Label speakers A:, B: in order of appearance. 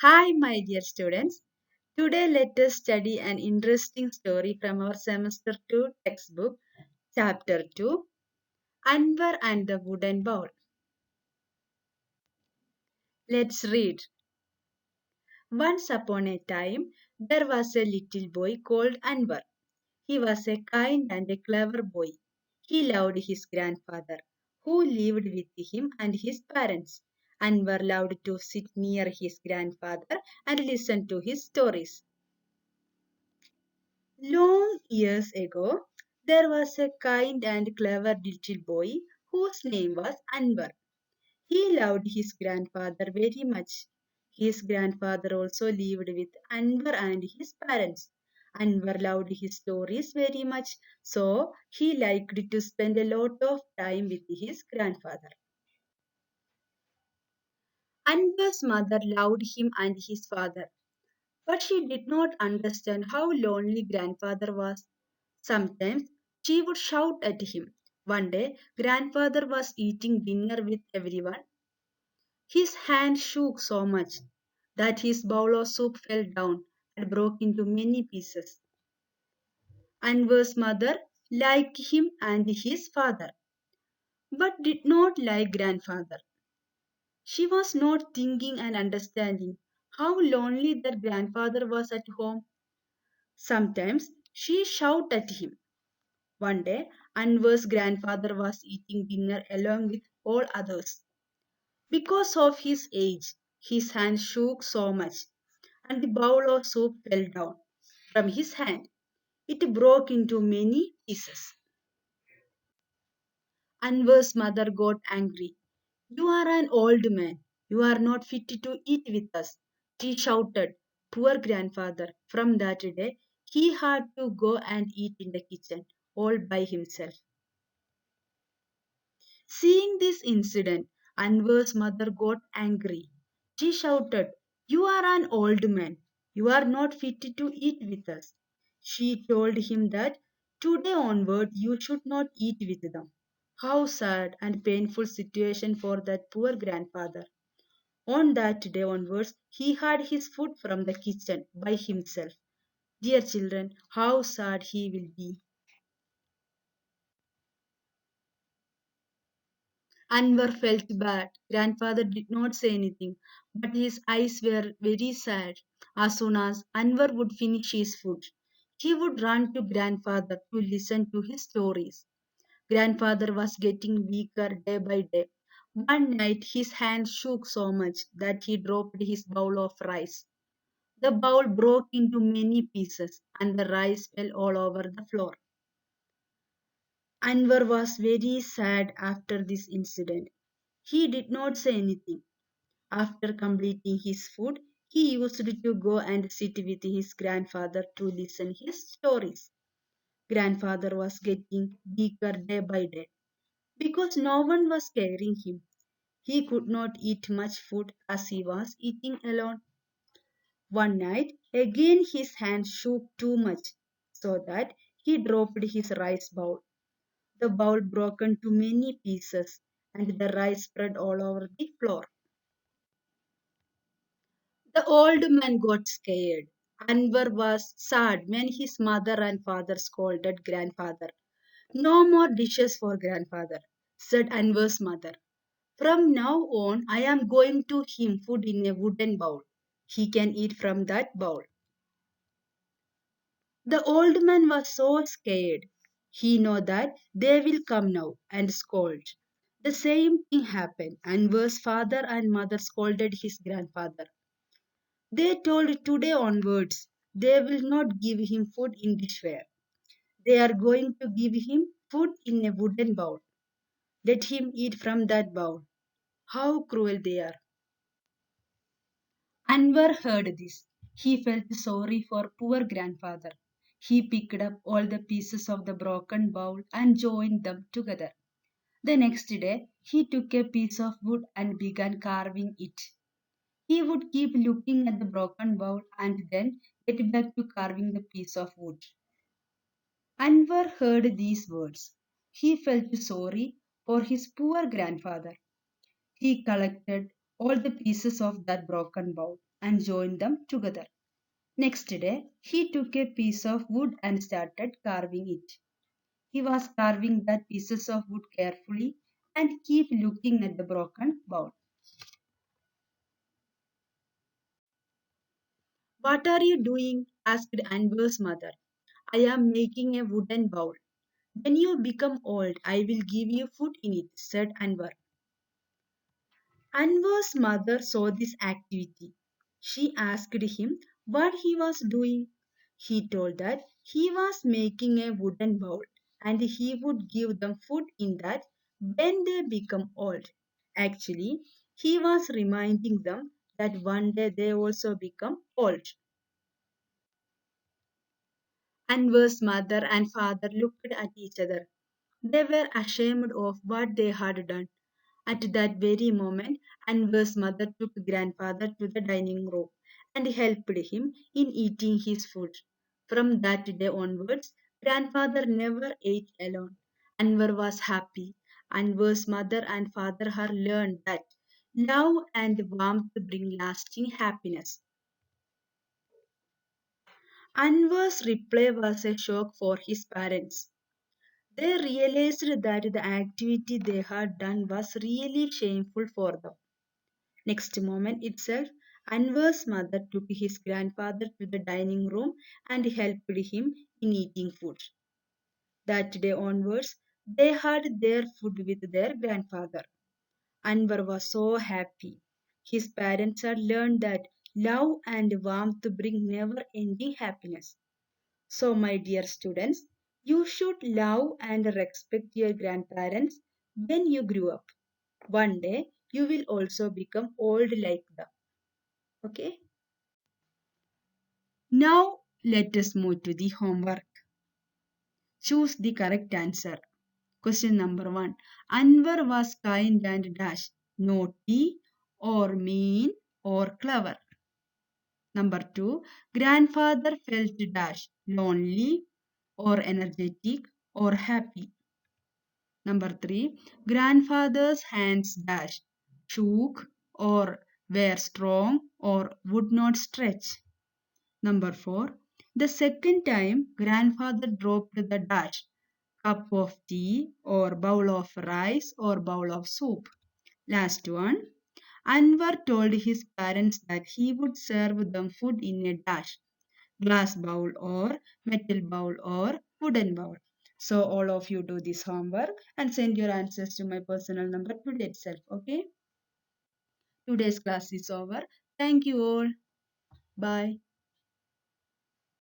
A: Hi, my dear students. Today, let us study an interesting story from our semester 2 textbook, chapter 2, Anwar and the Wooden Bowl. Let's read. Once upon a time, there was a little boy called Anwar. He was a kind and a clever boy. He loved his grandfather, who lived with him and his parents. Anwar loved to sit near his grandfather and listen to his stories. Long years ago, there was a kind and clever little boy whose name was Anwar. He loved his grandfather very much. His grandfather also lived with Anwar and his parents. Anwar loved his stories very much, so he liked to spend a lot of time with his grandfather. Anwar's mother loved him and his father, but she did not understand how lonely grandfather was. Sometimes she would shout at him. One day, grandfather was eating dinner with everyone. His hand shook so much that his bowl of soup fell down and broke into many pieces. Anwar's mother liked him and his father, but did not like grandfather. She was not thinking and understanding how lonely their grandfather was at home. Sometimes she shouted at him. One day, Anwar's grandfather was eating dinner along with all others. Because of his age, his hand shook so much, and the bowl of soup fell down from his hand. It broke into many pieces. Anwar's mother got angry. You are an old man. You are not fit to eat with us. She shouted. Poor grandfather. From that day, he had to go and eat in the kitchen all by himself. Seeing this incident, Anwar's mother got angry. She shouted, You are an old man. You are not fit to eat with us. She told him that today onward you should not eat with them. How sad and painful situation for that poor grandfather. On that day onwards, he had his food from the kitchen by himself. Dear children, how sad he will be. Anwar felt bad. Grandfather did not say anything, but his eyes were very sad. As soon as Anwar would finish his food, he would run to grandfather to listen to his stories. Grandfather was getting weaker day by day. One night his hand shook so much that he dropped his bowl of rice. The bowl broke into many pieces and the rice fell all over the floor. Anwar was very sad after this incident. He did not say anything. After completing his food, he used to go and sit with his grandfather to listen his stories. Grandfather was getting weaker day by day because no one was caring him. He could not eat much food as he was eating alone. One night, again his hand shook too much so that he dropped his rice bowl. The bowl broke into many pieces and the rice spread all over the floor. The old man got scared. Anwar was sad when his mother and father scolded grandfather. No more dishes for grandfather, said Anwar's mother. From now on, I am going to him food in a wooden bowl. He can eat from that bowl. The old man was so scared. He know that they will come now and scold. The same thing happened. Anwar's father and mother scolded his grandfather. They told today onwards they will not give him food in dishware. They are going to give him food in a wooden bowl. Let him eat from that bowl. How cruel they are. Anwar heard this. He felt sorry for poor grandfather. He picked up all the pieces of the broken bowl and joined them together. The next day, he took a piece of wood and began carving it. He would keep looking at the broken bowl and then get back to carving the piece of wood. Anwar heard these words. He felt sorry for his poor grandfather. He collected all the pieces of that broken bowl and joined them together. Next day, he took a piece of wood and started carving it. He was carving that pieces of wood carefully and keep looking at the broken bowl. What are you doing? Asked Anwar's mother. I am making a wooden bowl. When you become old, I will give you food in it, said Anwar. Anwar's mother saw this activity. She asked him what he was doing. He told that he was making a wooden bowl and he would give them food in that when they become old. Actually, he was reminding them that one day they also become old. Anwar's mother and father looked at each other. They were ashamed of what they had done. At that very moment, Anwar's mother took grandfather to the dining room and helped him in eating his food. From that day onwards, grandfather never ate alone. Anwar was happy. Anwar's mother and father had learned that love and warmth bring lasting happiness. Anwar's reply was a shock for his parents. They realized that the activity they had done was really shameful for them. Next moment itself, Anwar's mother took his grandfather to the dining room and helped him in eating food. That day onwards, they had their food with their grandfather. Anwar was so happy. His parents had learned that love and warmth bring never ending happiness. So, my dear students, you should love and respect your grandparents when you grow up. One day, you will also become old like them. Okay? Now, let us move to the homework. Choose the correct answer. Question number one. Anwar was kind and dash, naughty or mean or clever. Number two. Grandfather felt dash, lonely or energetic or happy. Number three, grandfather's hands dash, shook or were strong or would not stretch. Number four, the second time grandfather dropped the dash, cup of tea or bowl of rice or bowl of soup. Last one, Anwar told his parents that he would serve them food in a dash, glass bowl or metal bowl or wooden bowl. So all of you do this homework and send your answers to my personal number today itself. Okay. Today's class is over. Thank you all. Bye.